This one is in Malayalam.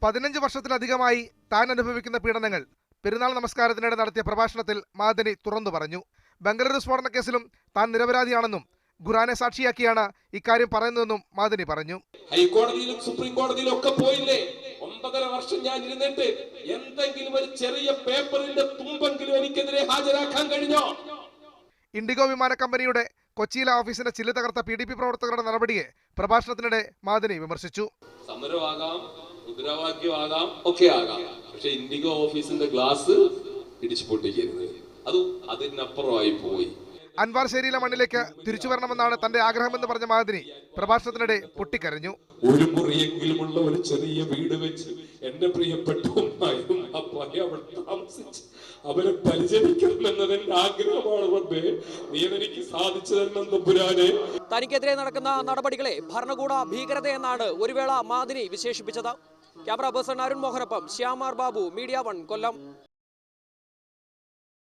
15 വർഷത്തിലധികമായി താൻ അനുഭവിക്കുന്ന പീഡനങ്ങൾ പെരുന്നാൾ നമസ്കാരത്തിനിടെ നടത്തിയ പ്രഭാഷണത്തിൽ മാദനി തുറന്നു പറഞ്ഞു. ബംഗളൂരു സ്ഫോടന കേസിലും താൻ നിരപരാധിയാണെന്നും ഖുറാനെ സാക്ഷിയാക്കിയാണ് ഇക്കാര്യം പറയുന്നതെന്നും മാദനി പറഞ്ഞു. ഹൈക്കോടതിയിലും സുപ്രീം കോടതിയിലും ഒക്കെ പോയില്ലേ? 9.5 വർഷം ഞാൻ ഇരുന്നിട്ട് എന്തെങ്കിലും ഒരു ചെറിയ പേപ്പറിന്റെ തുമ്പെങ്കിലും എനിക്കെതിരെ ഹാജരാക്കാൻ കഴിഞ്ഞോ? ഇൻഡിഗോ വിമാന കമ്പനിയുടെ കൊച്ചിയിലെ ഓഫീസിന്റെ ചില്ല് തകർത്ത PDP പ്രവർത്തകരുടെ നടപടിയെ പ്രഭാഷണത്തിനിടെ മാദനി വിമർശിച്ചു. സമരമാകാം, മുദ്രാവാക്യമാകാം, ഒക്കെ ആകാം, പക്ഷെ ഇൻഡിഗോ ഓഫീസിന്റെ ഗ്ലാസ് ഇടിച്ചു പൊട്ടിക്കരുത്. അതിനപ്പുറമായി പോയി. അൻവാർ ശേരിയിലെ മണ്ണിലേക്ക് തിരിച്ചു വരണമെന്നാണ് തന്റെ ആഗ്രഹമെന്ന് പറഞ്ഞ മാദനി പ്രഭാഷണത്തിനിടെ പൊട്ടിക്കരഞ്ഞു. ഒരു മുറിയെങ്കിലുമുള്ള ഒരു ചെറിയ വീട് വെച്ച് എന്റെ പ്രിയപ്പെട്ട ഉമ്മായും അപ്പായും അവിടെ താമസിച്ച് അവരെ പരിചരിക്കണമെന്നതിന്റെ ആഗ്രഹമാണ്. റബ്ബേ, നീ എനിക്ക് സാധിച്ചു തരണം തമ്പുരാനെ. തനിക്കെതിരെ നടക്കുന്ന നടപടികളെ ഭരണകൂട ഭീകരതയെന്നാണ് ഒരു വേള മാദനി വിശേഷിപ്പിച്ചത്. ക്യാമറ പേഴ്സൺ അരുൺ മോഹനൊപ്പം ശ്യാമാർ ബാബു, മീഡിയ 1 കൊല്ലം.